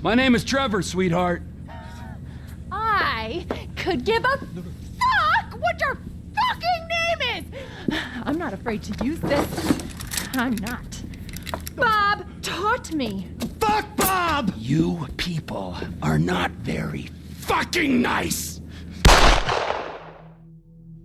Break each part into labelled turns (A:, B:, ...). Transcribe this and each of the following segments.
A: My name is Trevor, sweetheart.
B: I could give a fuck what your fucking name is! I'm not afraid to use this. I'm not. Bob taught me.
A: Fuck Bob! You people are not very fucking nice!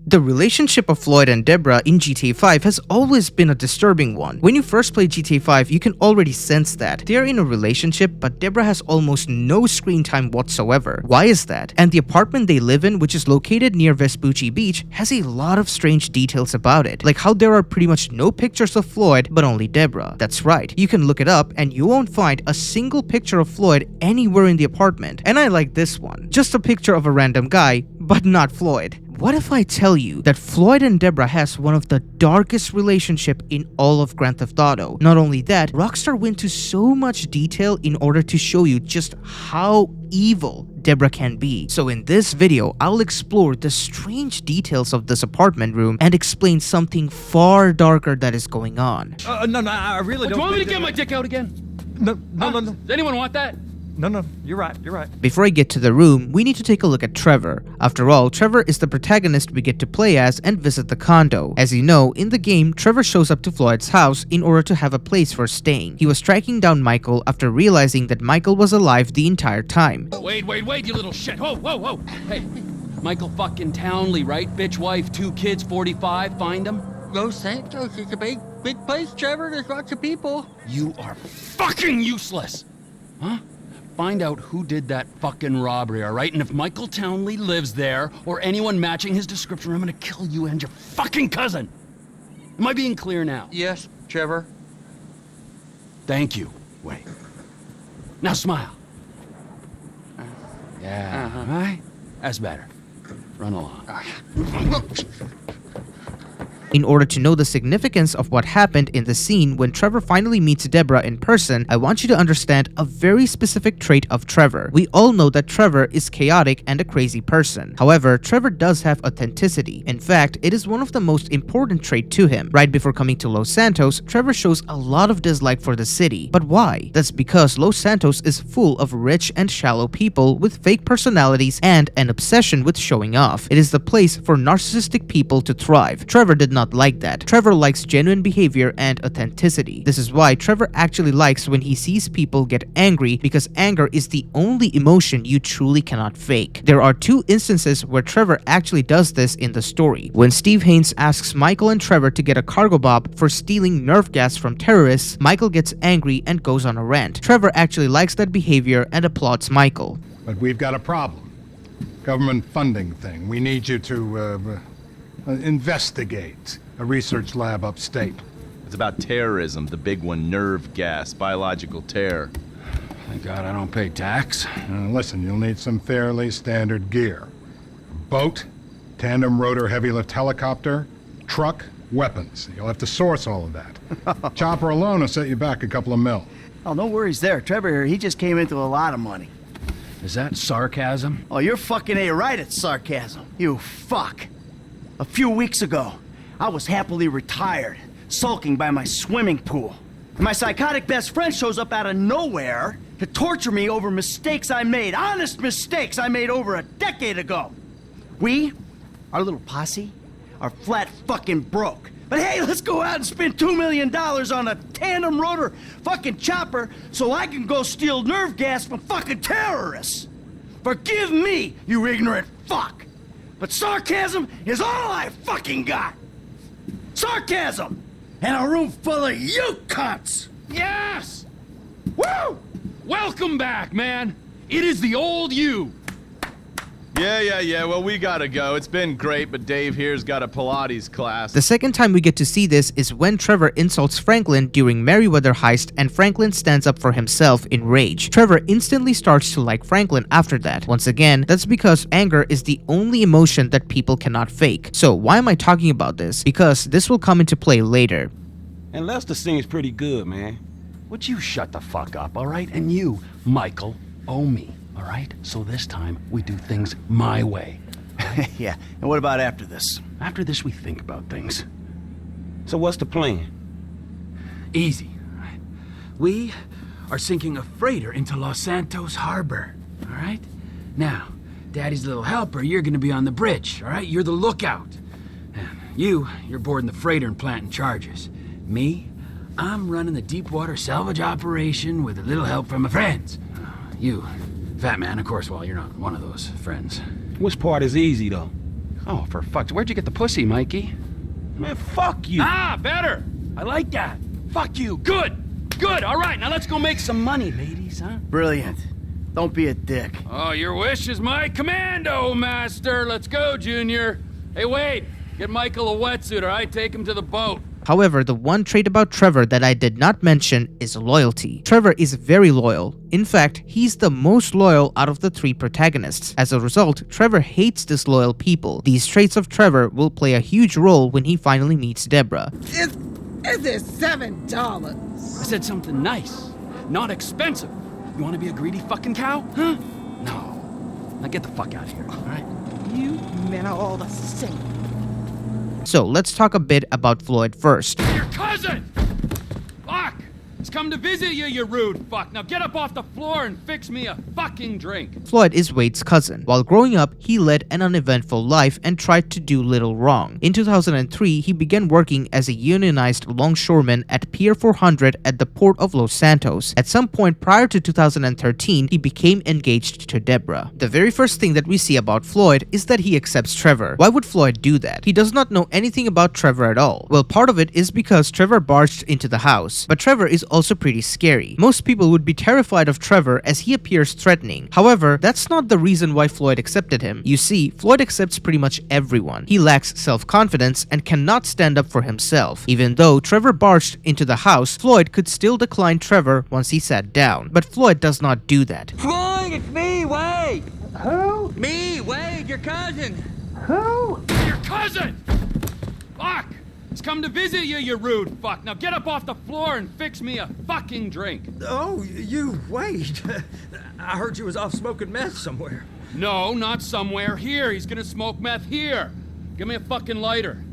C: The relationship of Floyd and Debra in GTA 5 has always been a disturbing one. When you first play GTA 5, you can already sense that. They are in a relationship, but Debra has almost no screen time whatsoever. Why is that? And the apartment they live in, which is located near Vespucci Beach, has a lot of strange details about it. Like how there are pretty much no pictures of Floyd, but only Debra. That's right, you can look it up and you won't find a single picture of Floyd anywhere in the apartment. And I like this one. Just a picture of a random guy, but not Floyd. What if I tell you that Floyd and Debra has one of the darkest relationship in all of Grand Theft Auto? Not only that, Rockstar went to so much detail in order to show you just how evil Debra can be. So in this video, I'll explore the strange details of this apartment room and explain something far darker that is going on.
D: No, I really don't.
A: Do you want me to get my dick out again?
D: No.
A: Does anyone want that?
D: No, you're right.
C: Before I get to the room, we need to take a look at Trevor. After all, Trevor is the protagonist we get to play as and visit the condo. As you know, in the game, Trevor shows up to Floyd's house in order to have a place for staying. He was tracking down Michael after realizing that Michael was alive the entire time.
A: Wait, you little shit. Whoa. Hey, Michael fucking Townley, right? Bitch wife, 2 kids, 45, find him?
E: Los Santos is a big place, Trevor. There's lots of people.
A: You are fucking useless! Huh? Find out who did that fucking robbery, all right? And if Michael Townley lives there, or anyone matching his description, I'm gonna kill you and your fucking cousin! Am I being clear now?
E: Yes, Trevor.
A: Thank you. Wait. Now smile. Yeah, all right? That's better. Run along.
C: In order to know the significance of what happened in the scene when Trevor finally meets Debra in person, I want you to understand a very specific trait of Trevor. We all know that Trevor is chaotic and a crazy person. However, Trevor does have authenticity. In fact, it is one of the most important traits to him. Right before coming to Los Santos, Trevor shows a lot of dislike for the city. But why? That's because Los Santos is full of rich and shallow people with fake personalities and an obsession with showing off. It is the place for narcissistic people to thrive. Trevor did not like that. Trevor likes genuine behavior and authenticity. This is why Trevor actually likes when he sees people get angry, because anger is the only emotion you truly cannot fake. There are 2 instances where Trevor actually does this in the story. When Steve Haynes asks Michael and Trevor to get a cargo bob for stealing nerve gas from terrorists, Michael gets angry and goes on a rant. Trevor actually likes that behavior and applauds Michael.
F: But we've got a problem. Government funding thing. We need you to investigate a research lab upstate.
G: It's about terrorism, the big one, nerve gas, biological terror.
A: Thank God I don't pay tax.
F: Listen, you'll need some fairly standard gear. Boat, tandem rotor heavy lift helicopter, truck, weapons. You'll have to source all of that. Chopper alone will set you back a couple of mil.
H: Oh, no worries there. Trevor here, he just came into a lot of money.
A: Is that sarcasm?
H: Oh, you're fucking A-right at sarcasm. You fuck. A few weeks ago, I was happily retired, sulking by my swimming pool. And my psychotic best friend shows up out of nowhere to torture me over mistakes I made, honest mistakes I made over a decade ago. We, our little posse, are flat fucking broke. But hey, let's go out and spend $2 million on a tandem rotor fucking chopper so I can go steal nerve gas from fucking terrorists. Forgive me, you ignorant fuck. But sarcasm is all I fucking got. Sarcasm! And a room full of you cunts!
A: Yes! Woo! Welcome back, man! It is the old you!
G: Yeah, well, we gotta go. It's been great, but Dave here's got a Pilates class.
C: The second time we get to see this is when Trevor insults Franklin during Merryweather heist and Franklin stands up for himself in rage. Trevor instantly starts to like Franklin after that. Once again, that's because anger is the only emotion that people cannot fake. So why am I talking about this? Because this will come into play later.
A: And Lester sings pretty good, man. Would you shut the fuck up, all right? And you, Michael, owe me. All right? So this time, we do things my way.
H: Yeah, and what about after this?
A: After this, we think about things.
D: So what's the plan?
A: Easy. We are sinking a freighter into Los Santos Harbor, all right? Now, Daddy's little helper, you're gonna be on the bridge, all right? You're the lookout. You're boarding the freighter and planting charges. Me, I'm running the deepwater salvage operation with a little help from my friends. You, Fat Man, of course, well, you're not one of those friends.
I: Which part is easy, though?
A: Oh, for fuck's... Where'd you get the pussy, Mikey?
I: Man, fuck you.
A: Ah, better! I like that. Fuck you. Good. Good. All right, now let's go make some money, ladies, huh?
H: Brilliant. Don't be a dick.
A: Oh, your wish is my commando, master. Let's go, Junior. Hey, wait. Get Michael a wetsuit, all right? Take him to the boat.
C: However, the one trait about Trevor that I did not mention is loyalty. Trevor is very loyal. In fact, he's the most loyal out of the three protagonists. As a result, Trevor hates disloyal people. These traits of Trevor will play a huge role when he finally meets Debra.
J: Is it $7?
A: I said something nice, not expensive. You want to be a greedy fucking cow? Huh? No. Now get the fuck out of here, all right?
J: You men are all the same.
C: So let's talk a bit about Floyd first.
A: Your cousin! Fuck! He's come to visit you, you rude fuck. Now get up off the floor and fix me a fucking drink.
C: Floyd is Wade's cousin. While growing up, he led an uneventful life and tried to do little wrong. In 2003, he began working as a unionized longshoreman at Pier 400 at the port of Los Santos. At some point prior to 2013, he became engaged to Debra. The very first thing that we see about Floyd is that he accepts Trevor. Why would Floyd do that? He does not know anything about Trevor at all. Well, part of it is because Trevor barged into the house. But Trevor is also pretty scary. Most people would be terrified of Trevor as he appears threatening. However, that's not the reason why Floyd accepted him. You see, Floyd accepts pretty much everyone. He lacks self-confidence and cannot stand up for himself. Even though Trevor barged into the house, Floyd could still decline Trevor once he sat down. But Floyd does not do that.
E: Floyd, it's me, Wade.
J: Who?
E: Me, Wade, your cousin.
J: Who?
A: Your cousin! Fuck! He's come to visit you, you rude fuck. Now get up off the floor and fix me a fucking drink.
D: Oh, you, Wade. I heard you was off smoking meth somewhere.
A: No, not somewhere. Here. He's gonna smoke meth here. Give me a fucking lighter.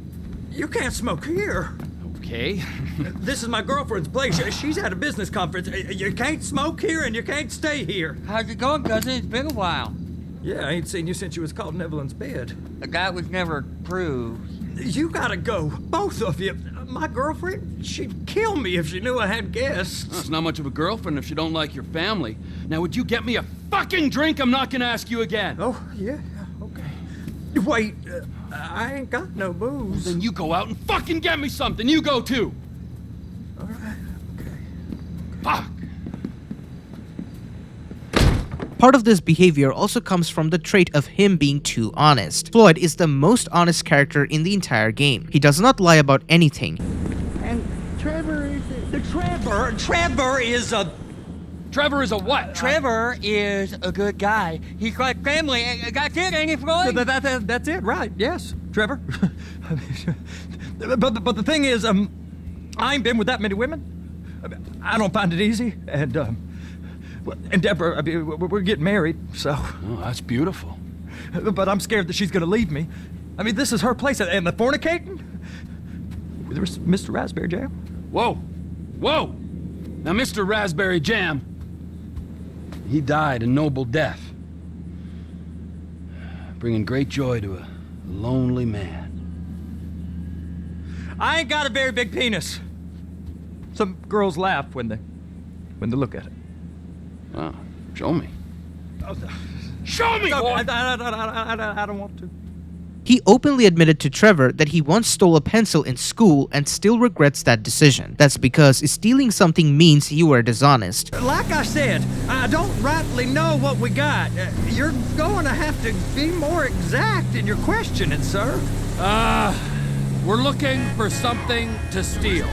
D: You can't smoke here.
A: Okay.
D: This is my girlfriend's place. She's at a business conference. You can't smoke here and you can't stay here.
E: How's it going, cousin? It's been a while.
D: Yeah, I ain't seen you since you was caught in Evelyn's bed.
E: That was never proved.
D: You gotta go, both of you. My girlfriend, she'd kill me if she knew I had guests.
A: That's not much of a girlfriend if you don't like your family. Now, would you get me a fucking drink? I'm not gonna ask you again.
D: Oh, yeah, okay. Wait, I ain't got no booze.
A: Then you go out and fucking get me something. You go too.
D: All right, okay.
A: Fuck.
C: Part of this behavior also comes from the trait of him being too honest. Floyd is the most honest character in the entire game. He does not lie about anything.
J: And Trevor is
D: Trevor is a...
A: Trevor is a what?
E: Trevor is a good guy. He's like family. That's it, ain't it, Floyd?
D: That's it, right? Yes, Trevor. but the thing is, I ain't been with that many women. I don't find it easy, and Deborah, I mean, we're getting married, so.
A: Oh, that's beautiful.
D: But I'm scared that she's gonna leave me. I mean, this is her place, and the fornicating? There's Mr. Raspberry Jam.
A: Whoa. Whoa. Now, Mr. Raspberry Jam, he died a noble death, bringing great joy to a lonely man.
D: I ain't got a very big penis. Some girls laugh when they look at it.
A: Wow. Show me. Show me, boy!
D: I don't want to.
C: He openly admitted to Trevor that he once stole a pencil in school and still regrets that decision. That's because stealing something means you were dishonest.
D: Like I said, I don't rightly know what we got. You're going to have to be more exact in your questioning, sir.
A: We're looking for something to steal.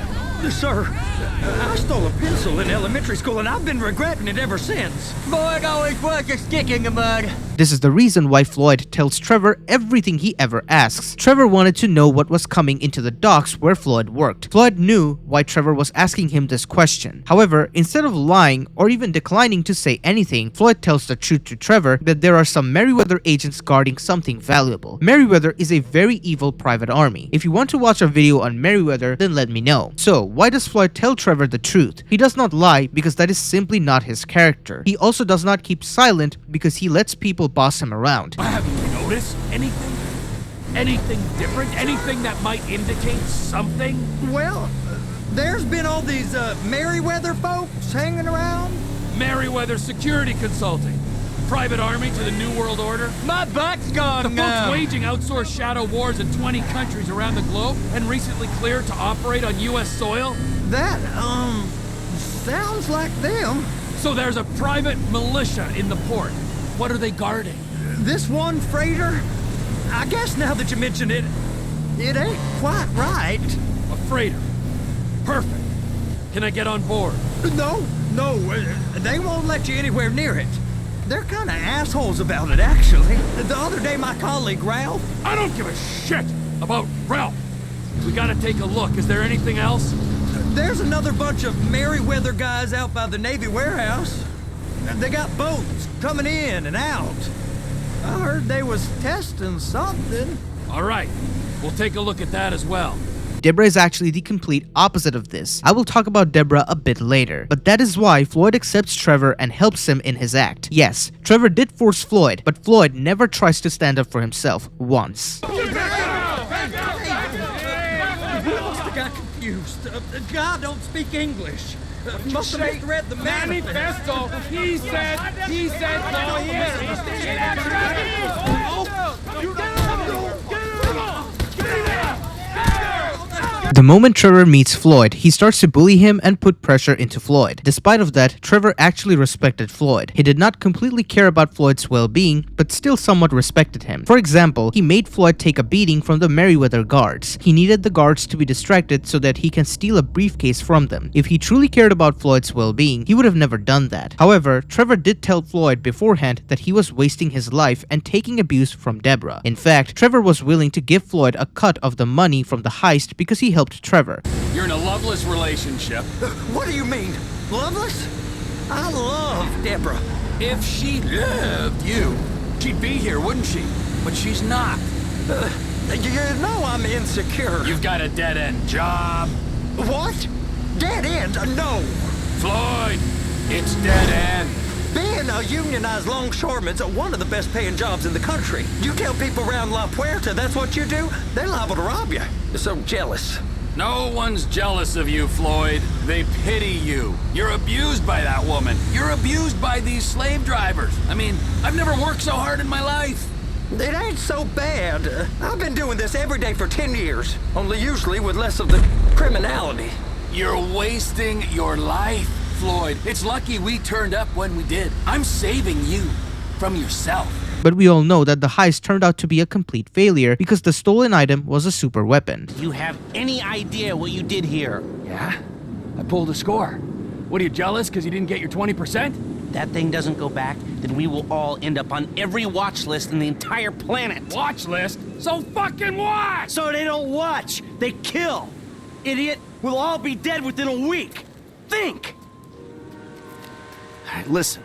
D: Sir, I stole a pencil in elementary school, and I've been regretting it ever since.
E: Floyd always was a stick in the mud.
C: This is the reason why Floyd tells Trevor everything he ever asks. Trevor wanted to know what was coming into the docks where Floyd worked. Floyd knew why Trevor was asking him this question. However, instead of lying or even declining to say anything, Floyd tells the truth to Trevor that there are some Merryweather agents guarding something valuable. Merryweather is a very evil private army. If you want to watch a video on Merryweather, then let me know. So, why does Floyd tell Trevor the truth? He does not lie because that is simply not his character. He also does not keep silent because he lets people boss him around.
K: Have you noticed anything? Anything different? Anything that might indicate something?
D: Well, there's been all these Merryweather folks hanging around.
K: Merryweather Security Consulting. Private army to the New World Order.
E: My butt's gone
K: The
E: now.
K: folks waging outsourced shadow wars in 20 countries around the globe and recently cleared to operate on U.S. soil.
D: That, sounds like them.
K: So there's a private militia in the port. What are they guarding?
D: This one freighter, I guess now that you mention it, it ain't quite right.
K: A freighter. Perfect. Can I get on board?
D: No, they won't let you anywhere near it. They're kind of assholes about it, actually. The other day, my colleague, Ralph...
K: I don't give a shit about Ralph. We gotta take a look. Is there anything else?
D: There's another bunch of Merryweather guys out by the Navy warehouse. They got boats coming in and out. I heard they was testing something.
K: All right. We'll take a look at that as well.
C: Debra is actually the complete opposite of this. I will talk about Debra a bit later, but that is why Floyd accepts Trevor and helps him in his act. Yes, Trevor did force Floyd, but Floyd never tries to stand up for himself once.
D: I got confused. The guy don't speak English. Must have misread the manifesto.
K: He said, no,
C: The moment Trevor meets Floyd, he starts to bully him and put pressure into Floyd. Despite of that, Trevor actually respected Floyd. He did not completely care about Floyd's well-being, but still somewhat respected him. For example, he made Floyd take a beating from the Merryweather guards. He needed the guards to be distracted so that he can steal a briefcase from them. If he truly cared about Floyd's well-being, he would have never done that. However, Trevor did tell Floyd beforehand that he was wasting his life and taking abuse from Debra. In fact, Trevor was willing to give Floyd a cut of the money from the heist because he helped Trevor.
K: You're in a loveless relationship.
D: What do you mean? Loveless? I love Debra.
K: If she loved you, she'd be here, wouldn't she? But she's not.
D: You know I'm insecure.
K: You've got a dead-end job.
D: What? Dead end? No.
K: Floyd, it's dead end.
D: Being a unionized longshoreman's one of the best paying jobs in the country. You tell people around La Puerta that's what you do, they're liable to rob you. They're so jealous.
K: No one's jealous of you, Floyd. They pity you. You're abused by that woman. You're abused by these slave drivers. I mean, I've never worked so hard in my life.
D: It ain't so bad. I've been doing this every day for 10 years, only usually with less of the criminality.
K: You're wasting your life, Floyd. It's lucky we turned up when we did. I'm saving you from yourself.
C: But we all know that the heist turned out to be a complete failure because the stolen item was a super weapon.
E: You have any idea what you did here?
K: Yeah? I pulled a score. What, are you jealous because you didn't get your 20%?
E: That thing doesn't go back, then we will all end up on every watch list in the entire planet.
K: Watch list? So fucking what?
H: So they don't watch, they kill. Idiot, we'll all be dead within a week. Think! All right, listen.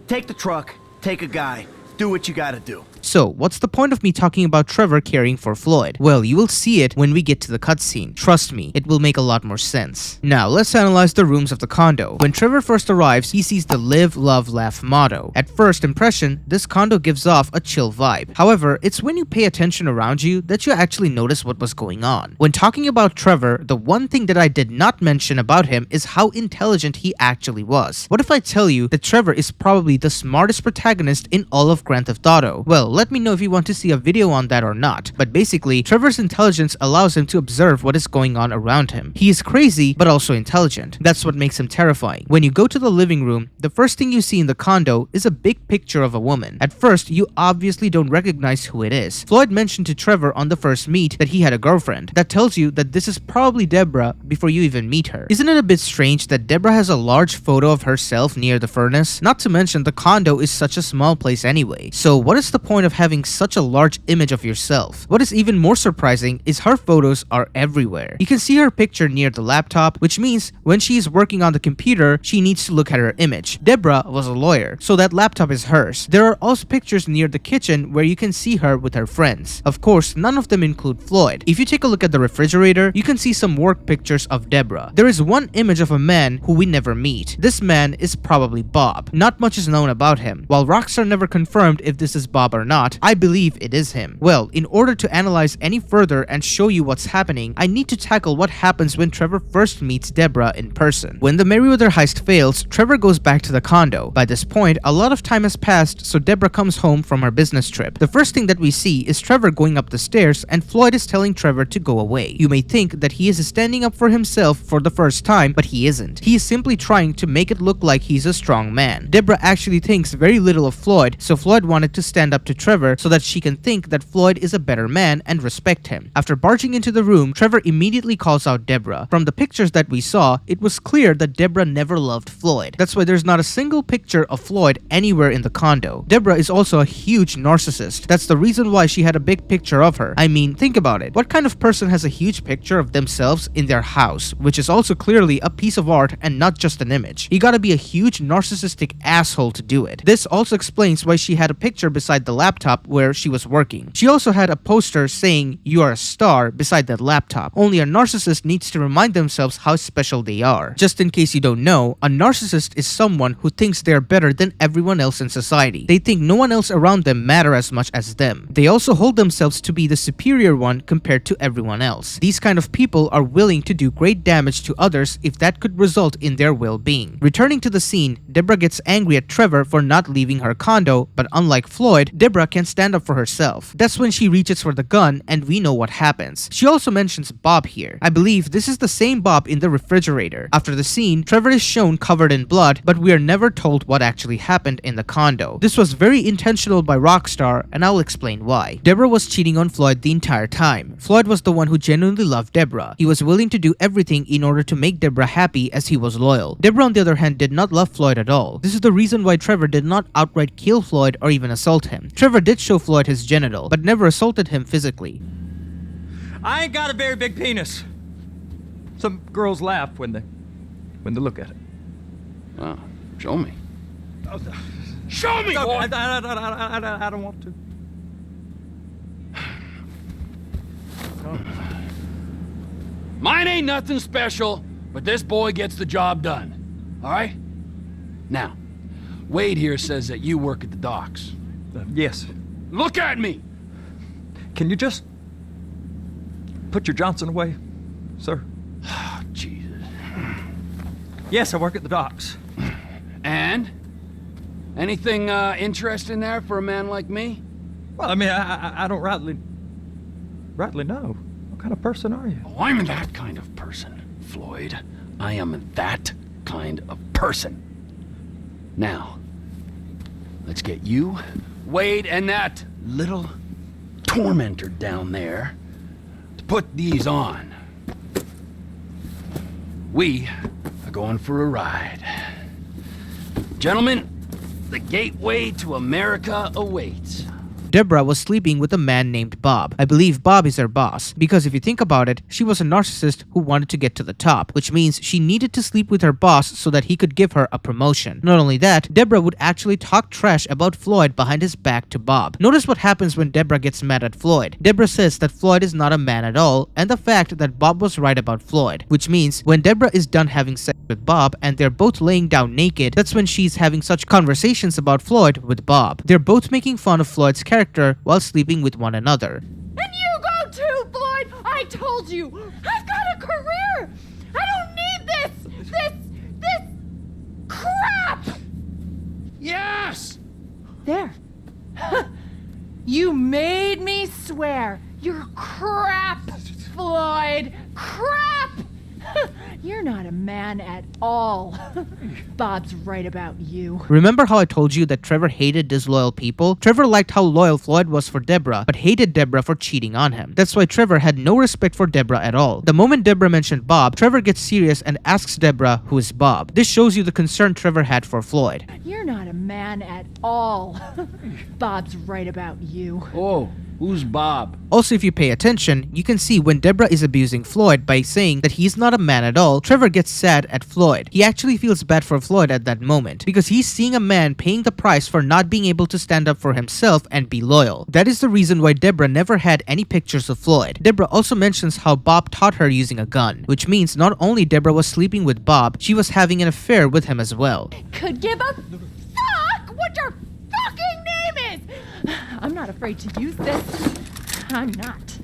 H: Take the truck, take a guy, do what you gotta do.
C: So, what's the point of me talking about Trevor caring for Floyd? Well, you will see it when we get to the cutscene. Trust me, it will make a lot more sense. Now, let's analyze the rooms of the condo. When Trevor first arrives, he sees the live, love, laugh motto. At first impression, this condo gives off a chill vibe. However, it's when you pay attention around you that you actually notice what was going on. When talking about Trevor, the one thing that I did not mention about him is how intelligent he actually was. What if I tell you that Trevor is probably the smartest protagonist in all of Grand Theft Auto? Well, let me know if you want to see a video on that or not. But basically, Trevor's intelligence allows him to observe what is going on around him. He is crazy, but also intelligent. That's what makes him terrifying. When you go to the living room, the first thing you see in the condo is a big picture of a woman. At first, you obviously don't recognize who it is. Floyd mentioned to Trevor on the first meet that he had a girlfriend. That tells you that this is probably Debra before you even meet her. Isn't it a bit strange that Debra has a large photo of herself near the furnace? Not to mention the condo is such a small place anyway. So what is the point of having such a large image of yourself? What is even more surprising is her photos are everywhere. You can see her picture near the laptop, which means when she is working on the computer, she needs to look at her image. Debra was a lawyer, so that laptop is hers. There are also pictures near the kitchen where you can see her with her friends. Of course, none of them include Floyd. If you take a look at the refrigerator, you can see some work pictures of Debra. There is one image of a man who we never meet. This man is probably Bob. Not much is known about him. While Rockstar never confirmed if this is Bob or not, I believe it is him. Well, in order to analyze any further and show you what's happening, I need to tackle what happens when Trevor first meets Debra in person. When the Merriweather heist fails, Trevor goes back to the condo. By this point, a lot of time has passed, so Debra comes home from her business trip. The first thing that we see is Trevor going up the stairs and Floyd is telling Trevor to go away. You may think that he is standing up for himself for the first time, but he isn't. He is simply trying to make it look like he's a strong man. Debra actually thinks very little of Floyd, so Floyd wanted to stand up to Trevor so that she can think that Floyd is a better man and respect him. After barging into the room, Trevor immediately calls out Debra. From the pictures that we saw, it was clear that Debra never loved Floyd. That's why there's not a single picture of Floyd anywhere in the condo. Debra is also a huge narcissist. That's the reason why she had a big picture of her. I mean, think about it. What kind of person has a huge picture of themselves in their house, which is also clearly a piece of art and not just an image? You gotta be a huge narcissistic asshole to do it. This also explains why she had a picture beside the laptop where she was working. She also had a poster saying, "You are a star," beside that laptop. Only a narcissist needs to remind themselves how special they are. Just in case you don't know, a narcissist is someone who thinks they are better than everyone else in society. They think no one else around them matter as much as them. They also hold themselves to be the superior one compared to everyone else. These kind of people are willing to do great damage to others if that could result in their well-being. Returning to the scene, Debra gets angry at Trevor for not leaving her condo, but unlike Floyd, Debra can stand up for herself. That's when she reaches for the gun and we know what happens. She also mentions Bob here. I believe this is the same Bob in the refrigerator. After the scene, Trevor is shown covered in blood, but we are never told what actually happened in the condo. This was very intentional by Rockstar, and I'll explain why. Debra was cheating on Floyd the entire time. Floyd was the one who genuinely loved Debra. He was willing to do everything in order to make Debra happy as he was loyal. Debra, on the other hand, did not love Floyd at all. This is the reason why Trevor did not outright kill Floyd or even assault him. Trevor did show Floyd his genital, but never assaulted him physically.
D: I ain't got a very big penis. Some girls laugh when they look at it.
A: Wow. Show me. Show me, boy!
D: I don't want to.
A: Mine ain't nothing special, but this boy gets the job done. All right? Now, Wade here says that you work at the docks.
D: Yes.
A: Look at me!
D: Can you just put your Johnson away, sir?
A: Oh, Jesus.
D: Yes, I work at the docks.
A: And? Anything interesting there for a man like me?
D: Well, I mean, I don't rightly know. What kind of person are you?
A: Oh, I'm that kind of person, Floyd. I am that kind of person. Now, let's get you, Wade, and that little tormentor down there to put these on. We are going for a ride. Gentlemen, the gateway to America awaits.
C: Debra was sleeping with a man named Bob. I believe Bob is her boss, because if you think about it, she was a narcissist who wanted to get to the top, which means she needed to sleep with her boss so that he could give her a promotion. Not only that, Debra would actually talk trash about Floyd behind his back to Bob. Notice what happens when Debra gets mad at Floyd. Debra says that Floyd is not a man at all, and the fact that Bob was right about Floyd, which means when Debra is done having sex with Bob and they're both laying down naked, that's when she's having such conversations about Floyd with Bob. They're both making fun of Floyd's character while sleeping with one another.
B: And you go too, Floyd! I told you! I've got a career! I don't need this crap!
A: Yes!
B: There. You made me swear. You're crap, Floyd. Crap! You're not a man at all. Bob's right about you.
C: Remember how I told you that Trevor hated disloyal people? Trevor liked how loyal Floyd was for Debra, but hated Debra for cheating on him. That's why Trevor had no respect for Debra at all. The moment Debra mentioned Bob, Trevor gets serious and asks Debra who is Bob. This shows you the concern Trevor had for Floyd.
B: You're not a man at all. Bob's right about you.
I: Oh, who's Bob?
C: Also, if you pay attention, you can see when Debra is abusing Floyd by saying that he's not a man at all, Trevor gets sad at Floyd. He actually feels bad for Floyd at that moment because he's seeing a man paying the price for not being able to stand up for himself and be loyal. That is the reason why Debra never had any pictures of Floyd. Debra also mentions how Bob taught her using a gun, which means not only Debra was sleeping with Bob, she was having an affair with him as well.
B: Could give a fuck what your fucking name is! I'm not afraid to use this. I'm not.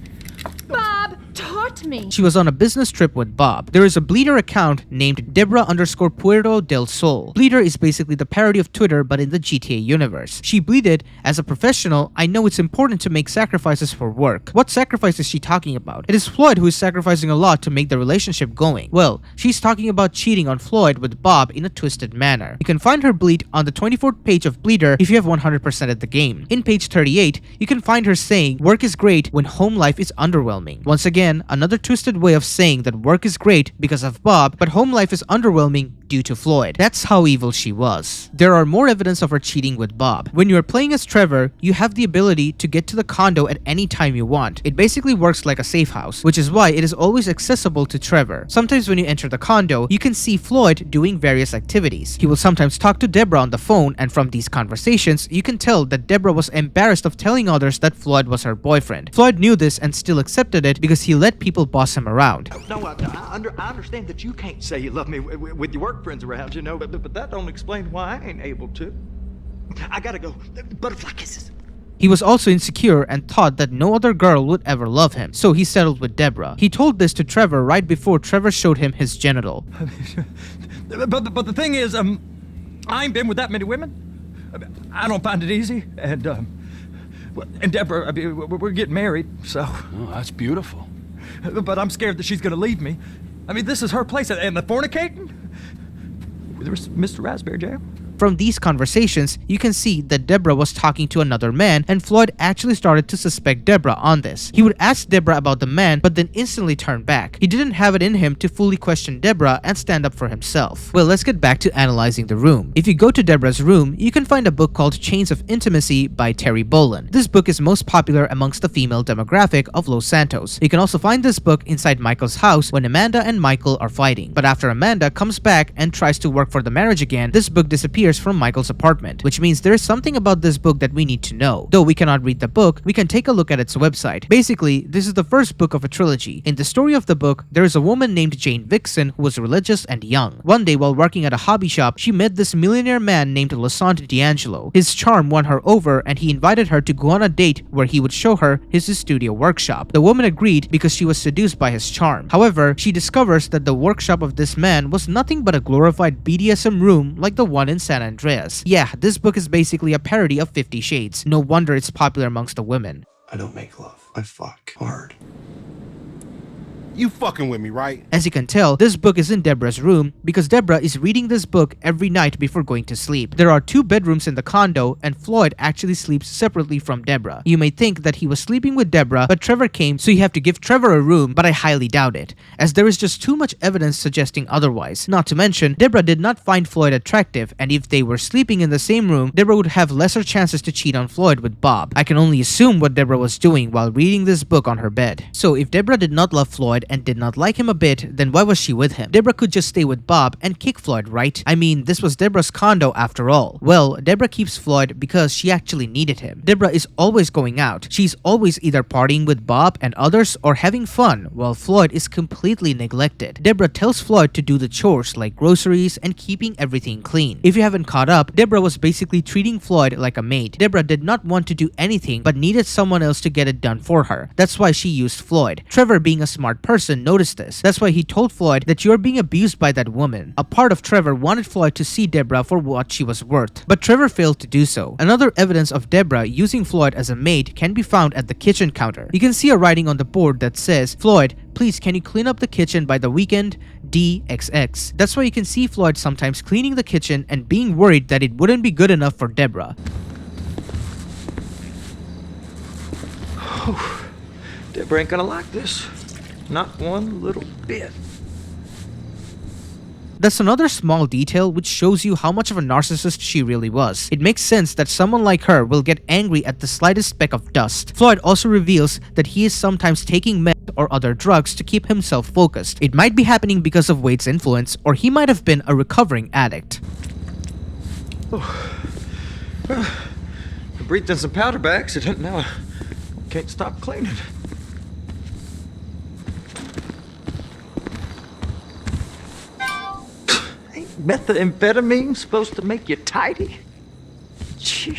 B: Bob taught me.
C: She was on a business trip with Bob. There is a Bleeder account named Debra_Puerto del Sol. Bleeder is basically the parody of Twitter but in the GTA universe. She bleeded, as a professional, I know it's important to make sacrifices for work. What sacrifice is she talking about? It is Floyd who is sacrificing a lot to make the relationship going. Well, she's talking about cheating on Floyd with Bob in a twisted manner. You can find her bleed on the 24th page of Bleeder if you have 100% at the game. In page 38, you can find her saying, "Work is great when home life is underwhelming." Once again, another twisted way of saying that work is great because of Bob, but home life is underwhelming due to Floyd. That's how evil she was. There are more evidence of her cheating with Bob. When you are playing as Trevor, you have the ability to get to the condo at any time you want. It basically works like a safe house, which is why it is always accessible to Trevor. Sometimes when you enter the condo, you can see Floyd doing various activities. He will sometimes talk to Debra on the phone, and from these conversations, you can tell that Debra was embarrassed of telling others that Floyd was her boyfriend. Floyd knew this and still accepted it because he let people boss him around.
D: No, I understand that you can't say you love me with your work friends around, you know, but that don't explain why I ain't able to. I gotta go. Butterfly kisses.
C: He was also insecure and thought that no other girl would ever love him, so he settled with Debra. He told this to Trevor right before Trevor showed him his genital.
D: But the thing is, I ain't been with that many women. I don't find it easy, and Debra, I mean, we're getting married, so.
A: Oh, that's beautiful.
D: But I'm scared that she's gonna leave me. I mean, this is her place, and the fornicating? There's Mr. Raspberry Jam.
C: From these conversations, you can see that Debra was talking to another man, and Floyd actually started to suspect Debra on this. He would ask Debra about the man, but then instantly turn back. He didn't have it in him to fully question Debra and stand up for himself. Well, let's get back to analyzing the room. If you go to Debra's room, you can find a book called Chains of Intimacy by Terry Boland. This book is most popular amongst the female demographic of Los Santos. You can also find this book inside Michael's house when Amanda and Michael are fighting. But after Amanda comes back and tries to work for the marriage again, this book disappears from Michael's apartment, which means there is something about this book that we need to know. Though we cannot read the book, we can take a look at its website. Basically, this is the first book of a trilogy. In the story of the book, there is a woman named Jane Vixen who was religious and young. One day while working at a hobby shop, she met this millionaire man named Lassant D'Angelo. His charm won her over and he invited her to go on a date where he would show her his studio workshop. The woman agreed because she was seduced by his charm. However, she discovers that the workshop of this man was nothing but a glorified BDSM room like the one in San Andreas. Yeah, this book is basically a parody of 50 Shades. No wonder it's popular amongst the women.
L: I don't make love. I fuck hard.
M: You fucking with me, right?
C: As you can tell, this book is in Debra's room because Debra is reading this book every night before going to sleep. There are 2 bedrooms in the condo and Floyd actually sleeps separately from Debra. You may think that he was sleeping with Debra, but Trevor came, so you have to give Trevor a room, but I highly doubt it, as there is just too much evidence suggesting otherwise. Not to mention, Debra did not find Floyd attractive, and if they were sleeping in the same room, Debra would have lesser chances to cheat on Floyd with Bob. I can only assume what Debra was doing while reading this book on her bed. So if Debra did not love Floyd and did not like him a bit, then why was she with him? Debra could just stay with Bob and kick Floyd, right? I mean, this was Debra's condo after all. Well, Debra keeps Floyd because she actually needed him. Debra is always going out. She's always either partying with Bob and others or having fun, while Floyd is completely neglected. Debra tells Floyd to do the chores like groceries and keeping everything clean. If you haven't caught up, Debra was basically treating Floyd like a maid. Debra did not want to do anything but needed someone else to get it done for her. That's why she used Floyd. Trevor, being a smart person, person noticed this. That's why he told Floyd that you're being abused by that woman. A part of Trevor wanted Floyd to see Debra for what she was worth, but Trevor failed to do so. Another evidence of Debra using Floyd as a maid can be found at the kitchen counter. You can see a writing on the board that says, "Floyd, please can you clean up the kitchen by the weekend? DXX." That's why you can see Floyd sometimes cleaning the kitchen and being worried that it wouldn't be good enough for Debra.
D: Debra ain't gonna like this. Not one little bit.
C: That's another small detail which shows you how much of a narcissist she really was. It makes sense that someone like her will get angry at the slightest speck of dust. Floyd also reveals that he is sometimes taking meth or other drugs to keep himself focused. It might be happening because of Wade's influence, or he might have been a recovering addict.
D: I breathed in some powder by accident. Now I can't stop cleaning. Ain't methamphetamine supposed to make you tidy? Gee.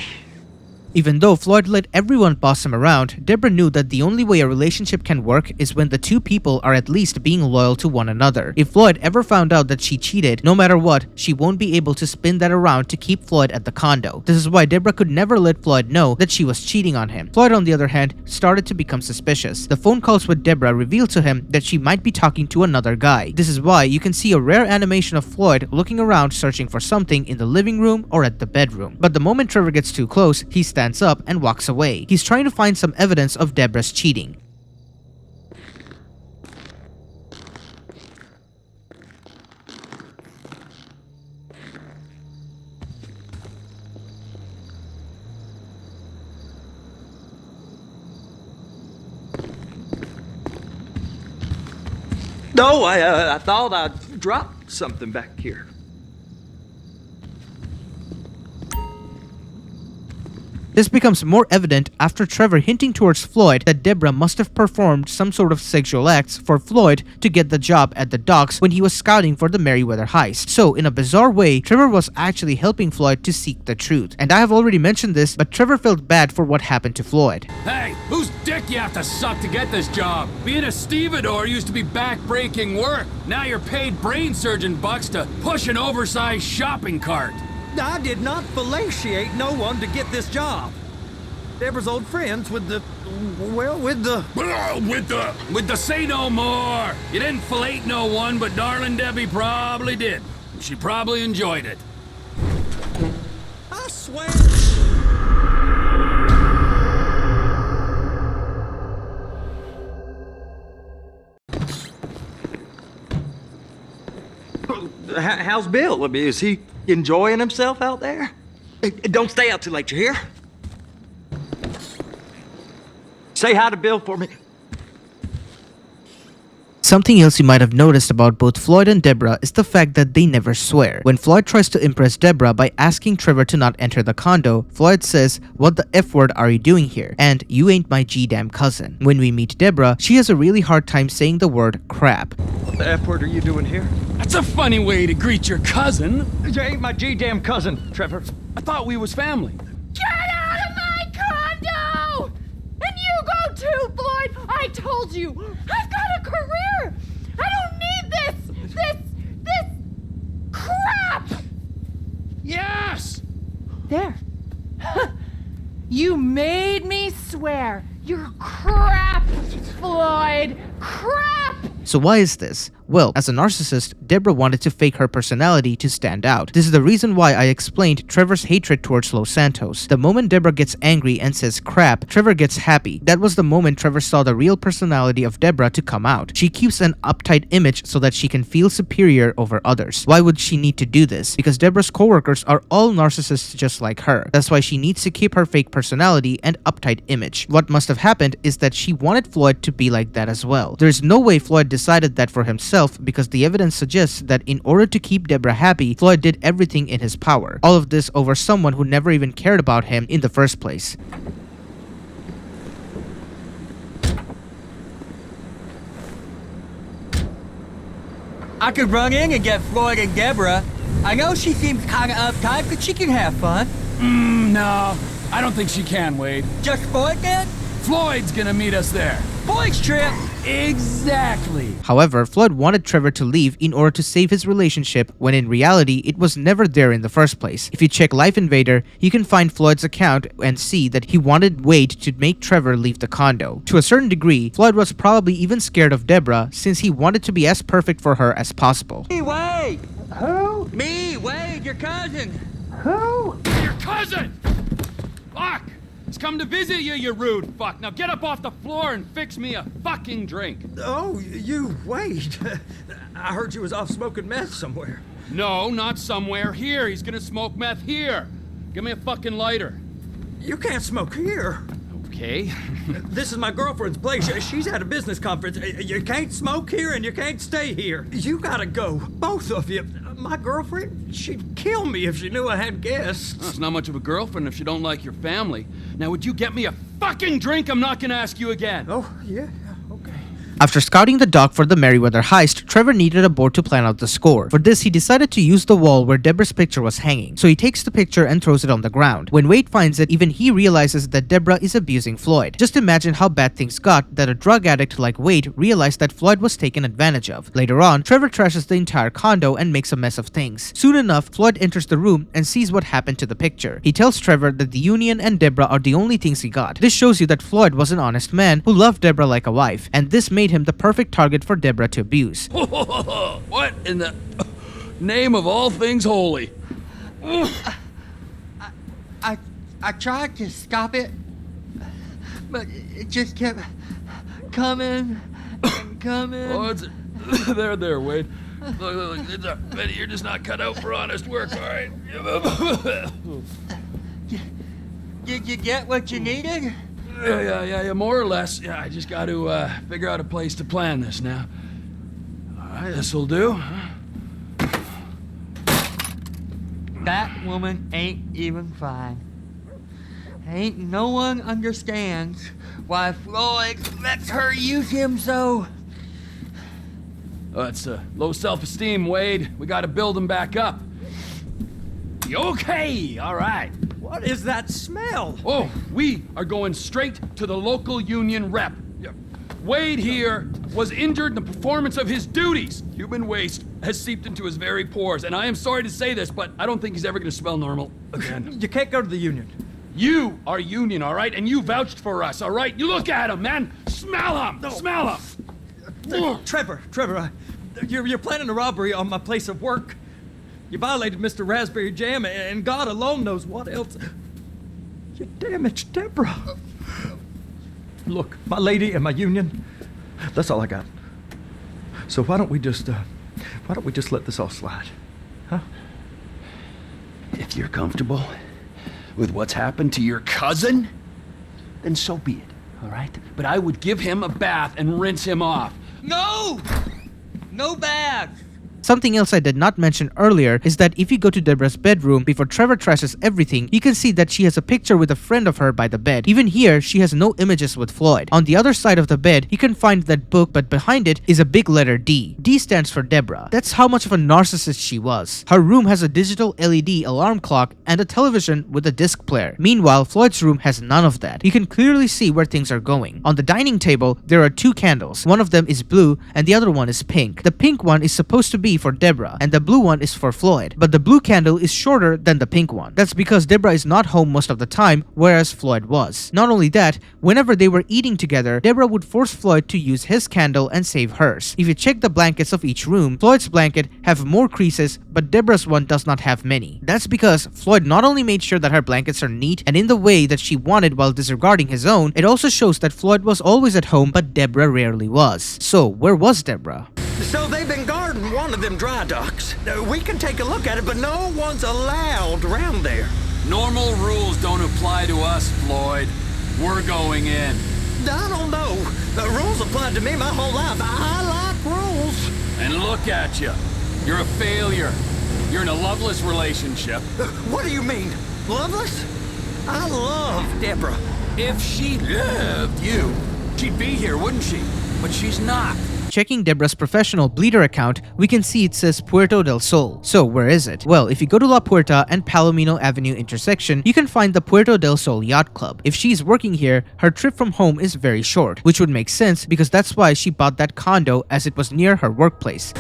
C: Even though Floyd let everyone boss him around, Debra knew that the only way a relationship can work is when the two people are at least being loyal to one another. If Floyd ever found out that she cheated, no matter what, she won't be able to spin that around to keep Floyd at the condo. This is why Debra could never let Floyd know that she was cheating on him. Floyd, on the other hand, started to become suspicious. The phone calls with Debra revealed to him that she might be talking to another guy. This is why you can see a rare animation of Floyd looking around searching for something in the living room or at the bedroom. But the moment Trevor gets too close, he stands up and walks away. He's trying to find some evidence of Debra's cheating.
D: No, I thought I dropped something back here.
C: This becomes more evident after Trevor hinting towards Floyd that Debra must have performed some sort of sexual acts for Floyd to get the job at the docks when he was scouting for the Merryweather heist. So, in a bizarre way, Trevor was actually helping Floyd to seek the truth. And I have already mentioned this, but Trevor felt bad for what happened to Floyd.
K: Hey, whose dick you have to suck to get this job? Being a stevedore used to be back-breaking work. Now you're paid brain surgeon bucks to push an oversized shopping cart.
D: I did not fellatiate no one to get this job. Debra's old friends with the
K: say no more. You didn't fillet no one, but darling Debbie probably did. She probably enjoyed it.
D: I swear. How's Bill? I mean, is he enjoying himself out there? Don't stay out too late, you hear? Say hi to Bill for me.
C: Something else you might have noticed about both Floyd and Debra is the fact that they never swear. When Floyd tries to impress Debra by asking Trevor to not enter the condo, Floyd says, "What the F word are you doing here?" and "You ain't my G-damn cousin." When we meet Debra, she has a really hard time saying the word crap.
D: What the F word are you doing here?
A: That's a funny way to greet your cousin.
D: You ain't my G-damn cousin, Trevor.
A: I thought we was family.
B: Get out of my condo! And you go too, Floyd! I told you! I've got a career! I don't need this crap!
A: Yes!
B: There. You made me swear. You're crap, Floyd! Crap!
C: So why is this? Well, as a narcissist, Debra wanted to fake her personality to stand out. This is the reason why I explained Trevor's hatred towards Los Santos. The moment Debra gets angry and says crap, Trevor gets happy. That was the moment Trevor saw the real personality of Debra to come out. She keeps an uptight image so that she can feel superior over others. Why would she need to do this? Because Debra's coworkers are all narcissists just like her. That's why she needs to keep her fake personality and uptight image. What must have happened is that she wanted Floyd to be like that as well. There's no way Floyd decided that for himself, because the evidence suggests that in order to keep Debra happy, Floyd did everything in his power. All of this over someone who never even cared about him in the first place.
E: I could run in and get Floyd and Debra. I know she seems kind of uptight, but she can have fun.
A: No, I don't think she can, Wade.
E: Just Floyd then?
A: Floyd's gonna meet us there.
E: Floyd's trip.
K: Exactly.
C: However, Floyd wanted Trevor to leave in order to save his relationship when in reality it was never there in the first place. If you check Life Invader, you can find Floyd's account and see that he wanted Wade to make Trevor leave the condo. To a certain degree, Floyd was probably even scared of Debra since he wanted to be as perfect for her as possible.
E: Hey, Wade!
J: Who?
E: Me, Wade, your cousin!
J: Who?
A: Your cousin! Fuck! He's come to visit you, you rude fuck. Now get up off the floor and fix me a fucking drink.
D: Oh, you, Wade. I heard you was off smoking meth somewhere.
A: No, not somewhere. Here. He's gonna smoke meth here. Give me a fucking lighter.
D: You can't smoke here.
A: Okay.
D: This is my girlfriend's place. She's at a business conference. You can't smoke here and you can't stay here. You gotta go. Both of you. My girlfriend, she'd kill me if she knew I had guests.
A: Well, it's not much of a girlfriend if you don't like your family. Now, would you get me a fucking drink? I'm not gonna ask you again.
D: Oh, yeah, okay.
C: After scouting the dock for the Merryweather heist, Trevor needed a board to plan out the score. For this, he decided to use the wall where Debra's picture was hanging. So he takes the picture and throws it on the ground. When Wade finds it, even he realizes that Debra is abusing Floyd. Just imagine how bad things got that a drug addict like Wade realized that Floyd was taken advantage of. Later on, Trevor trashes the entire condo and makes a mess of things. Soon enough, Floyd enters the room and sees what happened to the picture. He tells Trevor that the Union and Debra are the only things he got. This shows you that Floyd was an honest man who loved Debra like a wife, and this made him the perfect target for Debra to abuse.
K: What in the name of all things holy?
E: I tried to stop it, but it just kept coming and coming.
K: Oh, it's there, Wade. Look, Betty, you're just not cut out for honest work, all right?
E: Did you get what you needed?
K: Yeah, more or less. Yeah, I just got to figure out a place to plan this now. All right, this'll do.
E: That woman ain't even fine. Ain't no one understands why Floyd lets her use him so.
K: Oh, it's low self-esteem, Wade. We got to build him back up. Okay, all right.
D: What is that smell?
A: Oh, we are going straight to the local union rep. Wade here was injured in the performance of his duties. Human waste has seeped into his very pores, and I am sorry to say this, but I don't think he's ever going to smell normal again.
D: You can't go to the union.
A: You are union, all right? And you vouched for us, all right? You look at him, man. Smell him.
D: No.
A: Smell him.
D: Trevor, you're planning a robbery on my place of work. You violated Mr. Raspberry Jam, and God alone knows what else. You damaged Debra. Look, my lady and my union, that's all I got. So why don't we just let this all slide? Huh?
A: If you're comfortable with what's happened to your cousin, then so be it, all right? But I would give him a bath and rinse him off.
E: No! No bath!
C: Something else I did not mention earlier is that if you go to Debra's bedroom before Trevor trashes everything, you can see that she has a picture with a friend of her by the bed. Even here, she has no images with Floyd. On the other side of the bed, you can find that book, but behind it is a big letter D. D stands for Debra. That's how much of a narcissist she was. Her room has a digital LED alarm clock and a television with a disc player. Meanwhile, Floyd's room has none of that. You can clearly see where things are going. On the dining table, there are two candles. One of them is blue and the other one is pink. The pink one is supposed to be for Debra, and the blue one is for Floyd. But the blue candle is shorter than the pink one. That's because Debra is not home most of the time, whereas Floyd was. Not only that, whenever they were eating together, Debra would force Floyd to use his candle and save hers. If you check the blankets of each room, Floyd's blanket have more creases, but Debra's one does not have many. That's because Floyd not only made sure that her blankets are neat and in the way that she wanted while disregarding his own, it also shows that Floyd was always at home, but Debra rarely was. So, where was Debra?
D: So they've been guarding one of them dry docks. We can take a look at it, but no one's allowed around there.
K: Normal rules don't apply to us, Floyd. We're going in.
D: I don't know. The rules applied to me my whole life. I like rules.
K: And look at you. You're a failure. You're in a loveless relationship.
D: What do you mean? Loveless? I love Debra.
K: If she loved you, she'd be here, wouldn't she? But she's not.
C: Checking Debra's professional Bleeder account, we can see it says Puerto del Sol. So where is it? Well, if you go to La Puerta and Palomino Avenue intersection, you can find the Puerto del Sol Yacht Club. If she's working here, her trip from home is very short, which would make sense because that's why she bought that condo, as it was near her workplace.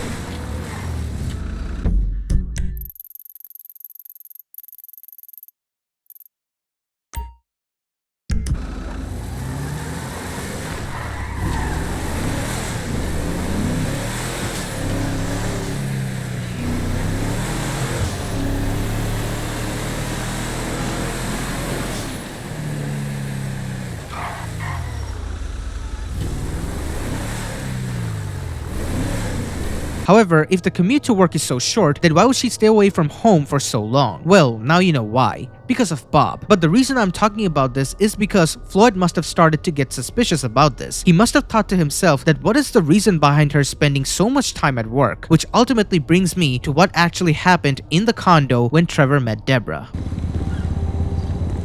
C: However, if the commute to work is so short, then why would she stay away from home for so long? Well, now you know why. Because of Bob. But the reason I'm talking about this is because Floyd must have started to get suspicious about this. He must have thought to himself that what is the reason behind her spending so much time at work? Which ultimately brings me to what actually happened in the condo when Trevor met Debra.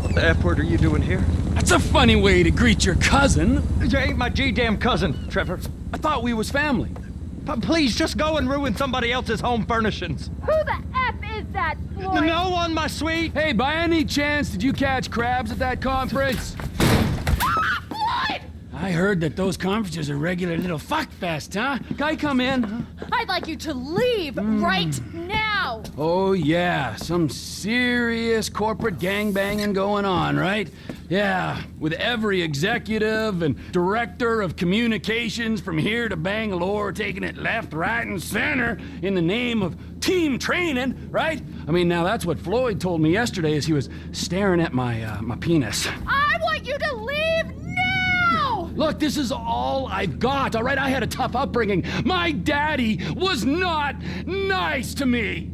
D: What the F word are you doing here?
A: That's a funny way to greet your cousin.
D: You ain't my G-damn cousin, Trevor.
A: I thought we was family.
D: But please, just go and ruin somebody else's home furnishings.
B: Who the F is that, Floyd?
D: No one, my sweet.
A: Hey, by any chance, did you catch crabs at that conference?
B: Floyd!
A: I heard that those conferences are regular little fuck fest, huh? Guy, come in.
B: I'd like you to leave right now.
A: Oh, yeah, some serious corporate gangbanging going on, right? Yeah, with every executive and director of communications from here to Bangalore taking it left, right, and center in the name of team training, right? I mean, now that's what Floyd told me yesterday as he was staring at my penis.
B: I want you to leave now!
A: Look, this is all I've got, all right? I had a tough upbringing. My daddy was not nice to me,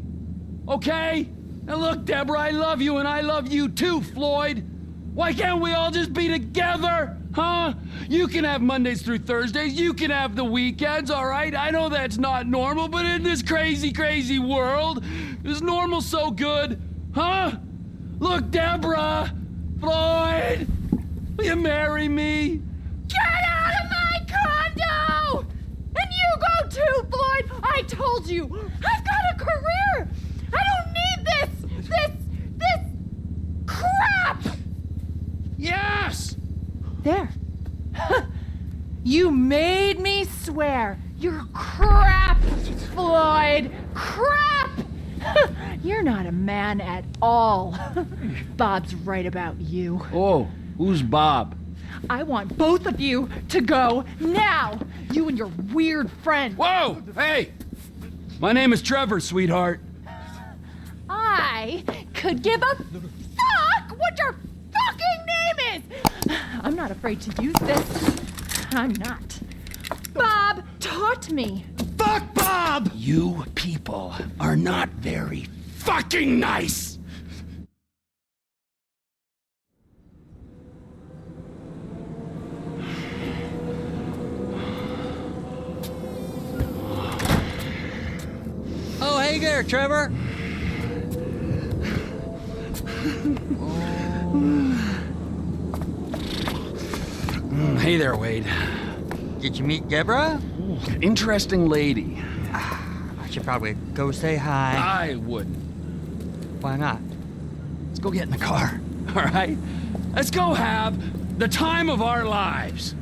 A: okay? Now look, Debra, I love you and I love you too, Floyd. Why can't we all just be together, huh? You can have Mondays through Thursdays, you can have the weekends, all right? I know that's not normal, but in this crazy, crazy world, is normal so good, huh? Look, Debra, Floyd, will you marry me?
B: Get out of my condo! And you go too, Floyd! I told you, I've got a career! I don't need this crap!
A: Yes!
B: There. You made me swear. You're crap, Floyd. Crap! You're not a man at all. Bob's right about you.
I: Oh, who's Bob?
B: I want both of you to go now. You and your weird friend.
A: Whoa! Hey! My name is Trevor, sweetheart.
B: I could give a fuck what your fucking name is. I'm not afraid to use this. I'm not. Bob taught me.
A: Fuck Bob! You people are not very fucking nice!
E: Oh, hey there, Trevor.
A: Hey there, Wade.
E: Did you meet Debra?
A: Interesting lady.
E: I should probably go say hi.
A: I wouldn't.
E: Why not?
A: Let's go get in the car, all right? Let's go have the time of our lives.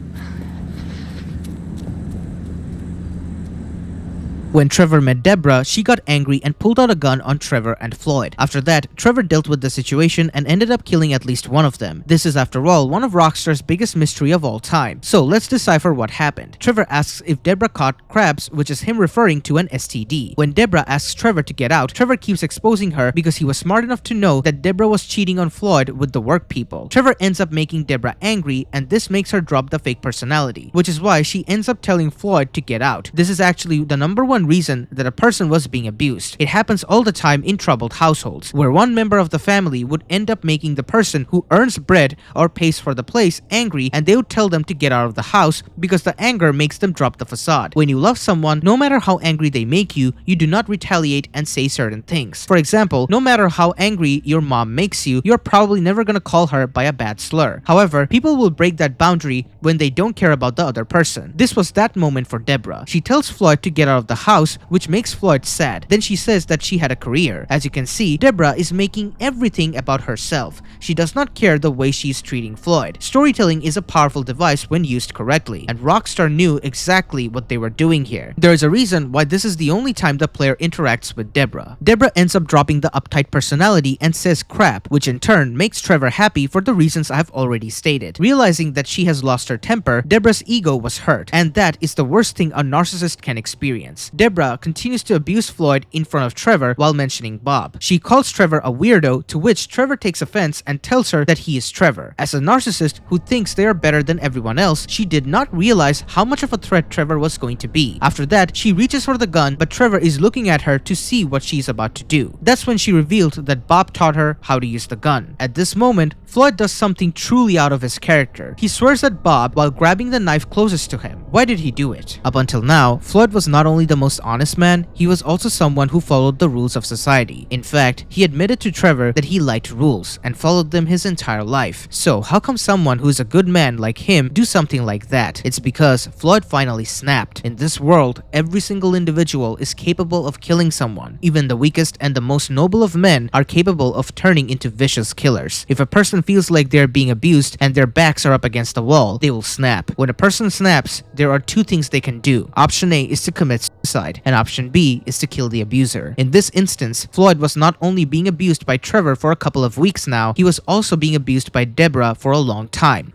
C: When Trevor met Debra, she got angry and pulled out a gun on Trevor and Floyd. After that, Trevor dealt with the situation and ended up killing at least one of them. This is, after all, one of Rockstar's biggest mystery of all time. So let's decipher what happened. Trevor asks if Debra caught crabs, which is him referring to an STD. When Debra asks Trevor to get out, Trevor keeps exposing her because he was smart enough to know that Debra was cheating on Floyd with the work people. Trevor ends up making Debra angry, and this makes her drop the fake personality, which is why she ends up telling Floyd to get out. This is actually the #1 one reason that a person was being abused. It happens all the time in troubled households, where one member of the family would end up making the person who earns bread or pays for the place angry, and they would tell them to get out of the house because the anger makes them drop the facade. When you love someone, no matter how angry they make you, you do not retaliate and say certain things. For example, no matter how angry your mom makes you, you're probably never gonna call her by a bad slur. However, people will break that boundary when they don't care about the other person. This was that moment for Debra. She tells Floyd to get out of the house, which makes Floyd sad. Then she says that she had a career. As you can see, Debra is making everything about herself. She does not care the way she's treating Floyd. Storytelling is a powerful device when used correctly, and Rockstar knew exactly what they were doing here. There is a reason why this is the only time the player interacts with Debra. Debra ends up dropping the uptight personality and says crap, which in turn makes Trevor happy for the reasons I've already stated. Realizing that she has lost her temper, Debra's ego was hurt, and that is the worst thing a narcissist can experience. Debra continues to abuse Floyd in front of Trevor while mentioning Bob. She calls Trevor a weirdo, to which Trevor takes offense and tells her that he is Trevor. As a narcissist who thinks they are better than everyone else, she did not realize how much of a threat Trevor was going to be. After that, she reaches for the gun, but Trevor is looking at her to see what she's about to do. That's when she revealed that Bob taught her how to use the gun. At this moment, Floyd does something truly out of his character. He swears at Bob while grabbing the knife closest to him. Why did he do it? Up until now, Floyd was not only the most honest man, he was also someone who followed the rules of society. In fact, he admitted to Trevor that he liked rules and followed them his entire life. So how come someone who is a good man like him do something like that? It's because Floyd finally snapped. In this world, every single individual is capable of killing someone. Even the weakest and the most noble of men are capable of turning into vicious killers. If a person feels like they're being abused and their backs are up against the wall, they will snap. When a person snaps, there are two things they can do. Option A is to commit suicide, and option B is to kill the abuser. In this instance, Floyd was not only being abused by Trevor for a couple of weeks now, he was also being abused by Debra for a long time.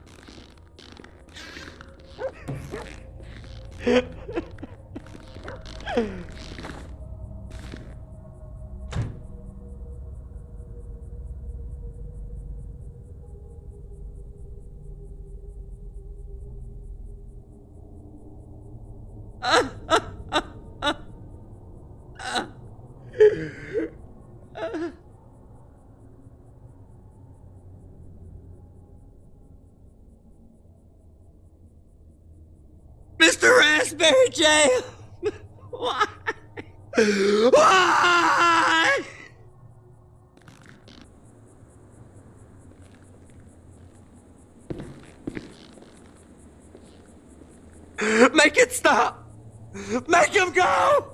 E: Mr. Raspberry Jam! Why? Why? Make it stop! Make him go!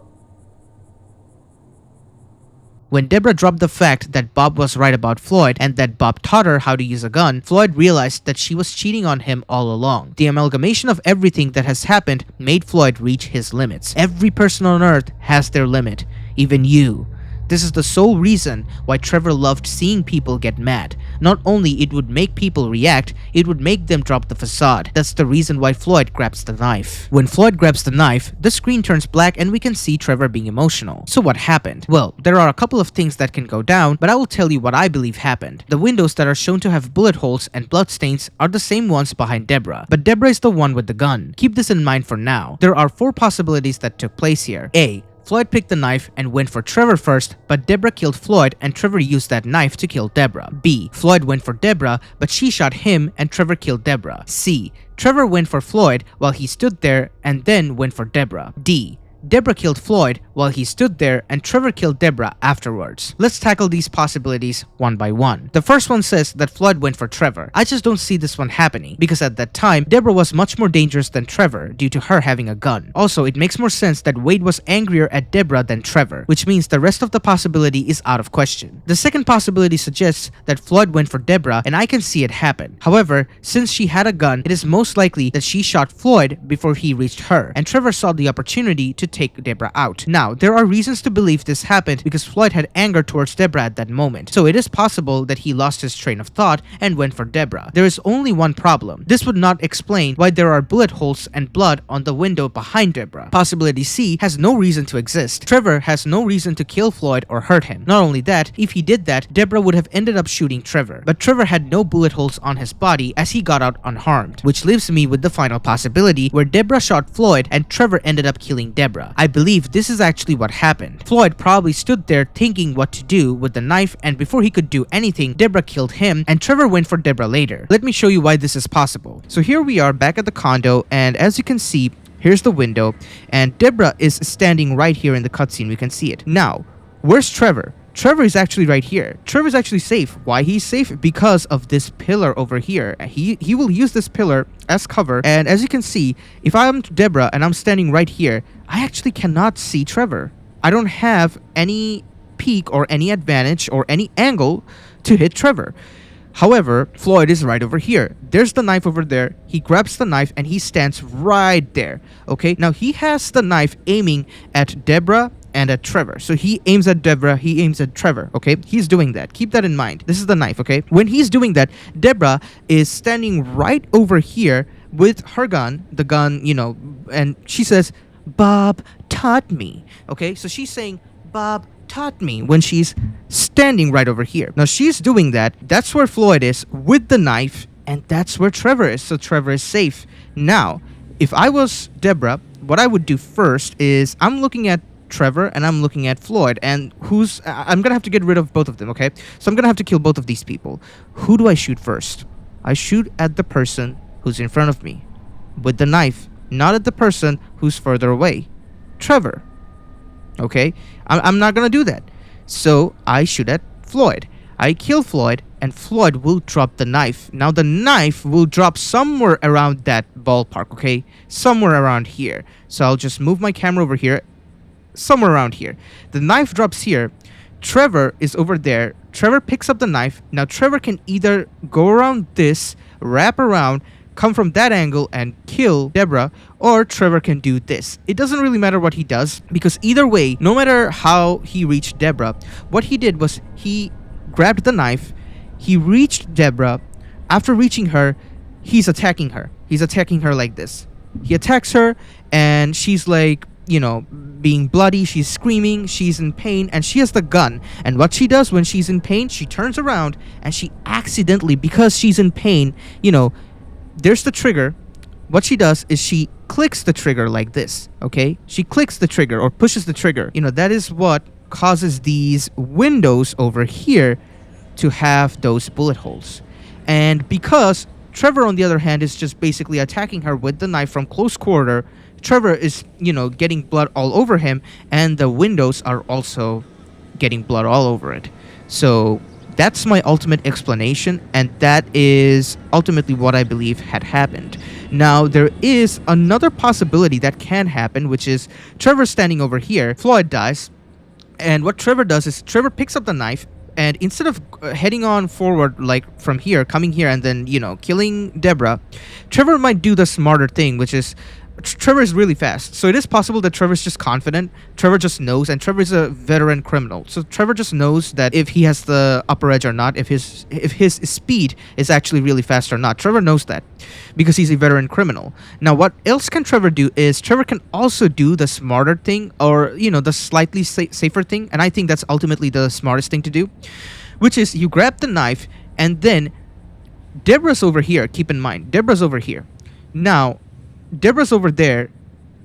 C: When Debra dropped the fact that Bob was right about Floyd and that Bob taught her how to use a gun, Floyd realized that she was cheating on him all along. The amalgamation of everything that has happened made Floyd reach his limits. Every person on Earth has their limit, even you. This is the sole reason why Trevor loved seeing people get mad. Not only it would make people react, it would make them drop the facade. That's the reason why Floyd grabs the knife. When Floyd grabs the knife, the screen turns black and we can see Trevor being emotional. So what happened? Well, there are a couple of things that can go down, but I will tell you what I believe happened. The windows that are shown to have bullet holes and bloodstains are the same ones behind Debra, but Debra is the one with the gun. Keep this in mind for now. There are 4 possibilities that took place here. A. Floyd picked the knife and went for Trevor first, but Debra killed Floyd and Trevor used that knife to kill Debra. B. Floyd went for Debra, but she shot him and Trevor killed Debra. C. Trevor went for Floyd while he stood there and then went for Debra. D. Debra killed Floyd while he stood there and Trevor killed Debra afterwards. Let's tackle these possibilities one by one. The first one says that Floyd went for Trevor. I just don't see this one happening because at that time, Debra was much more dangerous than Trevor due to her having a gun. Also, it makes more sense that Wade was angrier at Debra than Trevor, which means the rest of the possibility is out of question. The second possibility suggests that Floyd went for Debra and I can see it happen. However, since she had a gun, it is most likely that she shot Floyd before he reached her and Trevor saw the opportunity to take Debra out. Now, there are reasons to believe this happened because Floyd had anger towards Debra at that moment, so it is possible that he lost his train of thought and went for Debra. There is only one problem. This would not explain why there are bullet holes and blood on the window behind Debra. Possibility C has no reason to exist. Trevor has no reason to kill Floyd or hurt him. Not only that, if he did that, Debra would have ended up shooting Trevor, but Trevor had no bullet holes on his body as he got out unharmed, which leaves me with the final possibility where Debra shot Floyd and Trevor ended up killing Debra. Debra. I believe this is actually what happened. Floyd probably stood there thinking what to do with the knife, and before he could do anything, Debra killed him and Trevor went for Debra later. Let me show you why this is possible. So here we are back at the condo, and as you can see, here's the window, and Debra is standing right here in the cutscene. We can see it. Now, where's Trevor? Trevor is actually right here. Trevor's actually safe. Why he's safe? Because of this pillar over here. He will use this pillar as cover, and as you can see, if I'm Debra and I'm standing right here, I actually cannot see Trevor. I don't have any peek or any advantage or any angle to hit Trevor. However, Floyd is right over here. There's the knife over there. He grabs the knife and he stands right there. Okay, now he has the knife aiming at Debra and at Trevor. So he aims at Debra, he aims at Trevor, okay? He's doing that. Keep that in mind. This is the knife, okay? When he's doing that, Debra is standing right over here with her gun, the gun, you know, and she says, "Bob taught me." Okay? So she's saying, "Bob taught me," when she's standing right over here. Now she's doing that. That's where Floyd is with the knife, and that's where Trevor is. So Trevor is safe. Now, if I was Debra, what I would do first is I'm looking at Trevor and I'm looking at Floyd, and I'm gonna have to get rid of both of them, okay? So I'm gonna have to kill both of these people. Who do I shoot first? I shoot at the person who's in front of me with the knife, not at the person who's further away. Trevor. Okay? I'm not gonna do that. So I shoot at Floyd. I kill Floyd, and Floyd will drop the knife. Now the knife will drop somewhere around that ballpark, okay? Somewhere around here. So I'll just move my camera over here. Somewhere around here. The knife drops here. Trevor is over there. Trevor picks up the knife. Now Trevor can either go around this, wrap around, come from that angle and kill Debra, or Trevor can do this. It doesn't really matter what he does, because either way, no matter how he reached Debra, what he did was he grabbed the knife, he reached Debra. After reaching her, he's attacking her. He's attacking her like this. He attacks her, and she's like, you know, being bloody, she's screaming, she's in pain, and she has the gun. And what she does when she's in pain, she turns around and she accidentally, because she's in pain, you know, there's the trigger. What she does is she clicks the trigger like this, okay? She clicks the trigger or pushes the trigger. You know, that is what causes these windows over here to have those bullet holes. And because Trevor, on the other hand, is just basically attacking her with the knife from close quarter, Trevor is, you know, getting blood all over him, and the windows are also getting blood all over it. So that's my ultimate explanation, and that is ultimately what I believe had happened. Now, there is another possibility that can happen, which is Trevor standing over here, Floyd dies, and what Trevor does is Trevor picks up the knife, and instead of heading on forward, like from here, coming here, and then, you know, killing Debra, Trevor might do the smarter thing, which is Trevor is really fast, so it is possible that Trevor's just confident. Trevor just knows, and Trevor is a veteran criminal, so Trevor just knows that if he has the upper edge or not, if his speed is actually really fast or not. Trevor knows that because he's a veteran criminal. Now, what else can Trevor do is Trevor can also do the smarter thing, or, you know, the slightly safer thing, and I think that's ultimately the smartest thing to do, which is you grab the knife, and then Debra's over here. Keep in mind, Debra's over here. Now, Debra's over there.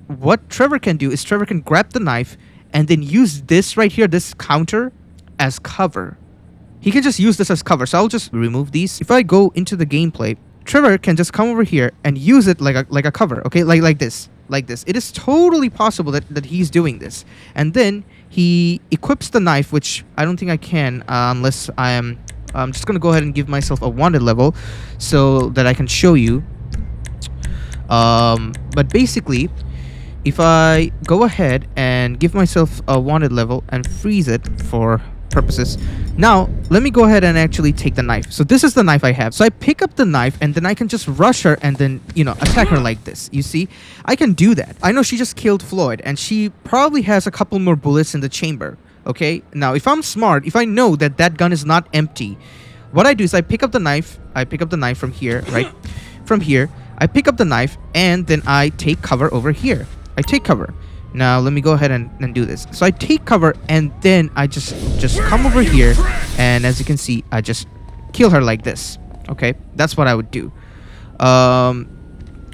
C: What Trevor can do is Trevor can grab the knife and then use this right here, this counter, as cover. He can just use this as cover. So I'll just remove these. If I go into the gameplay, Trevor can just come over here and use it like a cover, okay? Like this. It is totally possible that he's doing this. And then he equips the knife, which I don't think I can unless I'm just going to go ahead and give myself a wanted level so that I can show you. But basically, if I go ahead and give myself a wanted level and freeze it for purposes, now let me go ahead and actually take the knife. So this is the knife I have. So I pick up the knife, and then I can just rush her and then, you know, attack her like this. You see, I can do that. I know she just killed Floyd, and she probably has a couple more bullets in the chamber. Okay, now if I'm smart, if I know that that gun is not empty, what I do is I pick up the knife. I pick up the knife from here, right? From here, I pick up the knife, and then I take cover over here. I take cover. Now let me go ahead and do this. So I take cover, and then I just come over here, and as you can see, I just kill her like this. Okay, that's what I would do.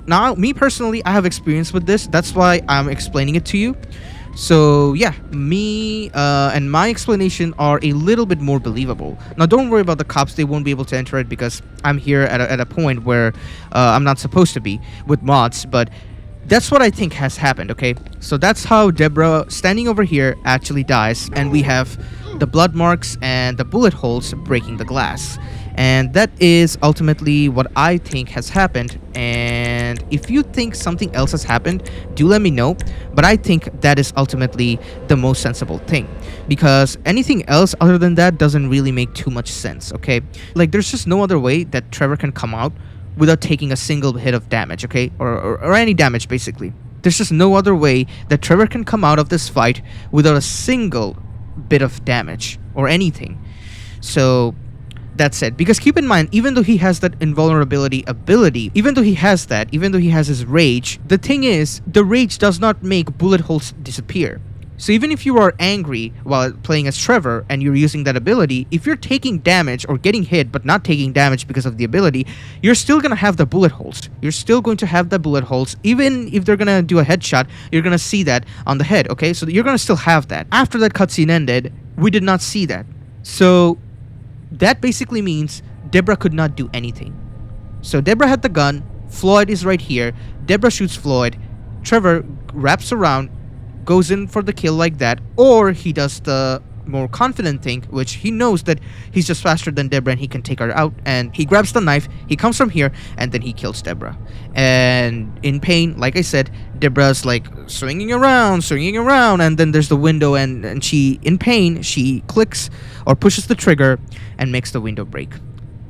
C: Now, me personally, I have experience with this. That's why I'm explaining it to you. So yeah, me and my explanation are a little bit more believable. Now, don't worry about the cops. They won't be able to enter it because I'm here at a point where I'm not supposed to be with mods. But that's what I think has happened, okay? So that's how Debra, standing over here, actually dies. And we have the blood marks and the bullet holes breaking the glass. And that is ultimately what I think has happened. And if you think something else has happened, do let me know. But I think that is ultimately the most sensible thing. Because anything else other than that doesn't really make too much sense, okay? Like, there's just no other way that Trevor can come out without taking a single hit of damage, okay? Or any damage, basically. There's just no other way that Trevor can come out of this fight without a single bit of damage or anything. So that's it. Because keep in mind, even though he has that invulnerability ability, even though he has his rage, the thing is, the rage does not make bullet holes disappear. So even if you are angry while playing as Trevor and you're using that ability, if you're taking damage or getting hit but not taking damage because of the ability, you're still going to have the bullet holes. You're still going to have the bullet holes. Even if they're going to do a headshot, you're going to see that on the head, okay? So you're going to still have that. After that cutscene ended, we did not see that. So that basically means Debra could not do anything. So Debra had the gun, Floyd is right here, Debra shoots Floyd, Trevor wraps around, goes in for the kill like that, or he does the more confident thing, which he knows that he's just faster than Debra and he can take her out, and he grabs the knife, he comes from here, and then he kills Debra. And in pain, like I said, Debra's like swinging around, and then there's the window, and she, in pain, she clicks or pushes the trigger and makes the window break.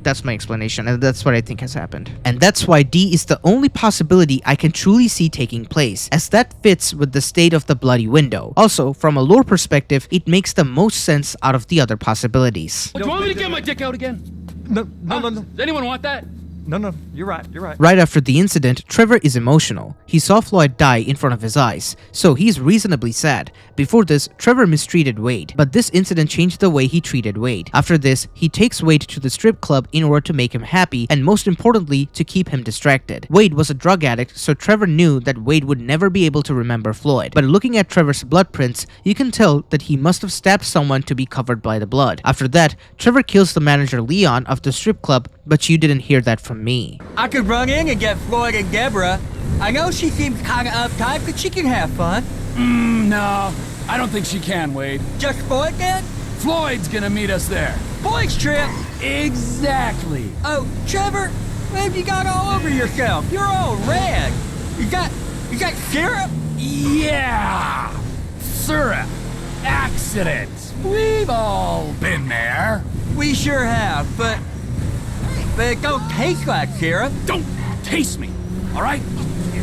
C: That's my explanation, and that's what I think has happened. And that's why D is the only possibility I can truly see taking place, as that fits with the state of the bloody window. Also, from a lore perspective, it makes the most sense out of the other possibilities.
A: Do you want me to get my dick out again?
D: No.
A: Does anyone want that?
D: No, you're right.
C: Right after the incident, Trevor is emotional. He saw Floyd die in front of his eyes, so he's reasonably sad. Before this, Trevor mistreated Wade, but this incident changed the way he treated Wade. After this, he takes Wade to the strip club in order to make him happy, and most importantly, to keep him distracted. Wade was a drug addict, so Trevor knew that Wade would never be able to remember Floyd. But looking at Trevor's blood prints, you can tell that he must have stabbed someone to be covered by the blood. After that, Trevor kills the manager Leon of the strip club, but you didn't hear that from me.
E: I could run in and get Floyd and Debra. I know she seems kinda uptight, but she can have fun.
K: No, I don't think she can, Wade.
E: Just Floyd then?
K: Floyd's gonna meet us there.
E: Boys trip!
K: Exactly.
E: Oh, Trevor, what have you got all over yourself? You're all red. You got syrup?
K: Yeah! Syrup. Accidents. We've all been there.
E: We sure have, but it don't taste like syrup.
K: Don't taste me, all right?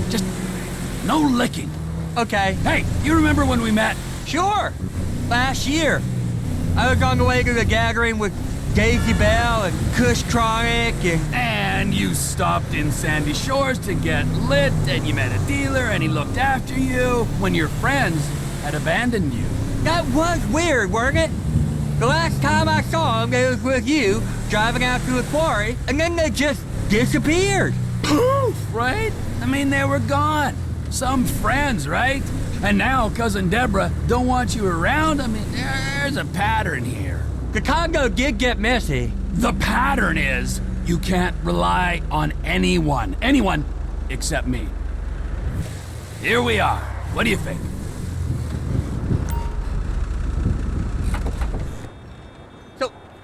K: Just no licking.
E: Okay.
K: Hey, you remember when we met?
E: Sure. Last year. I was on the way to the gathering with Daisy Bell and Kush Tronic
K: And you stopped in Sandy Shores to get lit, and you met a dealer, and he looked after you when your friends had abandoned you.
E: That was weird, weren't it? The last time I saw him, it was with you, driving out to the quarry, and then they just disappeared.
K: Poof, right? I mean, they were gone. Some friends, right? And now Cousin Debra don't want you around. I mean, there's a pattern here.
E: The Congo did get messy.
K: The pattern is you can't rely on anyone except me. Here we are. What do you think?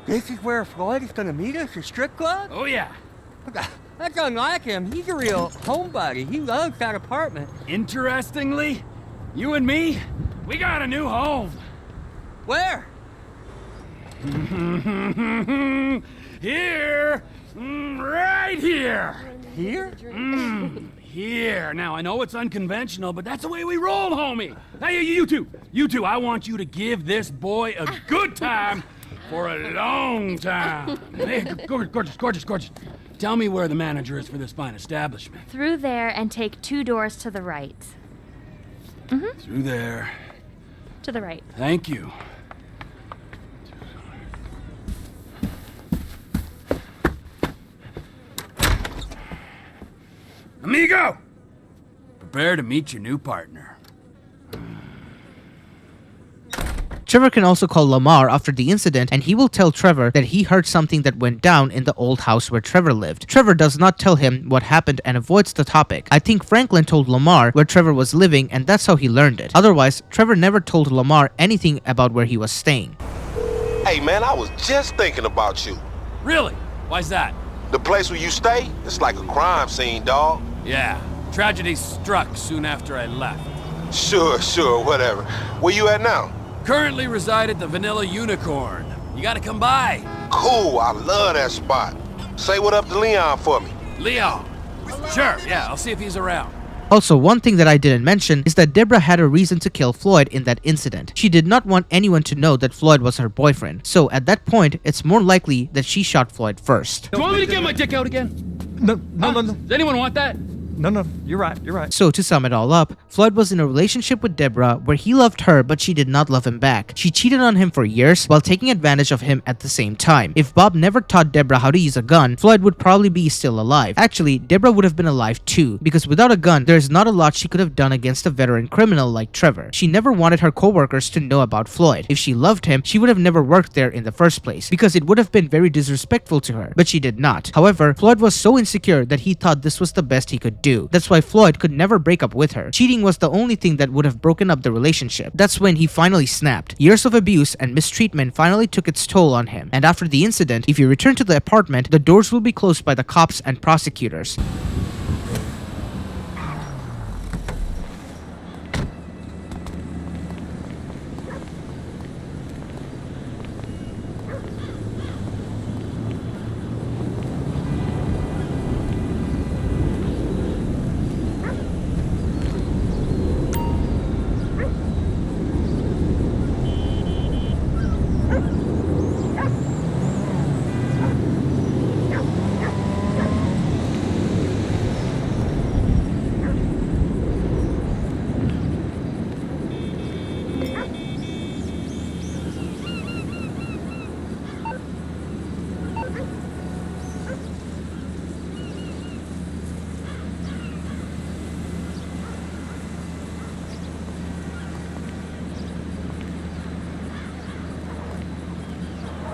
E: This is where Floyd is gonna meet us, a strip club?
K: Oh, yeah.
E: That's unlike him. He's a real homebody. He loves that apartment.
K: Interestingly, you and me, we got a new home.
E: Where?
K: Here. Right here.
E: Here?
K: Here. Now, I know it's unconventional, but that's the way we roll, homie. Hey, you two, I want you to give this boy a good time for a long time. Hey, gorgeous. Tell me where the manager is for this fine establishment.
N: Through there and take 2 doors to the right.
K: Through there.
N: To the right.
K: Thank you. Amigo! Prepare to meet your new partner.
C: Trevor can also call Lamar after the incident, and he will tell Trevor that he heard something that went down in the old house where Trevor lived. Trevor does not tell him what happened and avoids the topic. I think Franklin told Lamar where Trevor was living, and that's how he learned it. Otherwise, Trevor never told Lamar anything about where he was staying.
M: Hey, man, I was just thinking about you.
K: Really? Why's that?
M: The place where you stay, it's like a crime scene, dawg.
K: Yeah. Tragedy struck soon after I left.
M: Sure, whatever. Where you at now?
K: Currently reside at the Vanilla Unicorn. You gotta come by.
M: Cool, I love that spot. Say what up to Leon for me.
K: Leon. Sure, yeah, I'll see if he's around.
C: Also, one thing that I didn't mention is that Debra had a reason to kill Floyd in that incident. She did not want anyone to know that Floyd was her boyfriend, so at that point, it's more likely that she shot Floyd first.
K: Do you want me to get my dick out again?
D: No.
K: Does anyone want that?
D: No, you're right.
C: So to sum it all up, Floyd was in a relationship with Debra where he loved her but she did not love him back. She cheated on him for years while taking advantage of him at the same time. If Bob never taught Debra how to use a gun, Floyd would probably be still alive. Actually, Debra would have been alive too, because without a gun, there is not a lot she could have done against a veteran criminal like Trevor. She never wanted her co-workers to know about Floyd. If she loved him, she would have never worked there in the first place, because it would have been very disrespectful to her, but she did not. However, Floyd was so insecure that he thought this was the best he could do. That's why Floyd could never break up with her. Cheating was the only thing that would have broken up the relationship. That's when he finally snapped. Years of abuse and mistreatment finally took its toll on him. And after the incident, if you return to the apartment, the doors will be closed by the cops and prosecutors.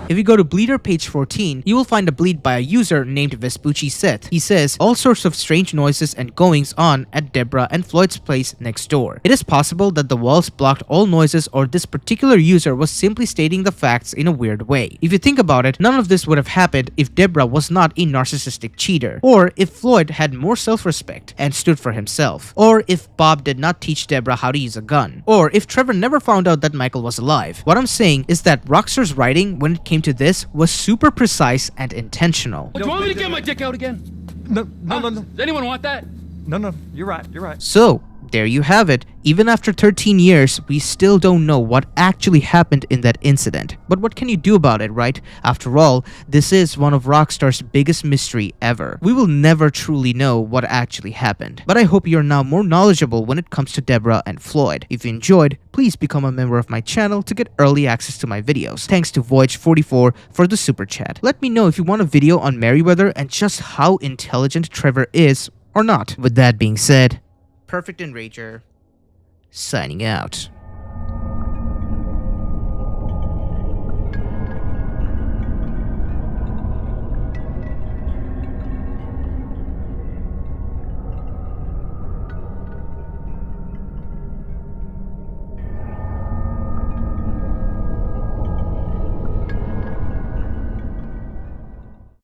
C: If you go to Bleeder page 14, you will find a bleed by a user named Vespucci Seth. He says all sorts of strange noises and goings on at Debra and Floyd's place next door. It is possible that the walls blocked all noises, or this particular user was simply stating the facts in a weird way. If you think about it, none of this would have happened if Debra was not a narcissistic cheater, or if Floyd had more self-respect and stood for himself, or if Bob did not teach Debra how to use a gun, or if Trevor never found out that Michael was alive. What I'm saying is that Rockstar's writing when it came to this was super precise and intentional.
K: Do you want me to get my dick out again?
D: No.
K: Does anyone want that?
D: No, you're right.
C: So, there you have it. Even after 13 years, we still don't know what actually happened in that incident. But what can you do about it, right? After all, this is one of Rockstar's biggest mystery ever. We will never truly know what actually happened. But I hope you're now more knowledgeable when it comes to Debra and Floyd. If you enjoyed, please become a member of my channel to get early access to my videos. Thanks to Voyage44 for the super chat. Let me know if you want a video on Merryweather and just how intelligent Trevor is or not. With that being said, Perfect Enrager, signing out.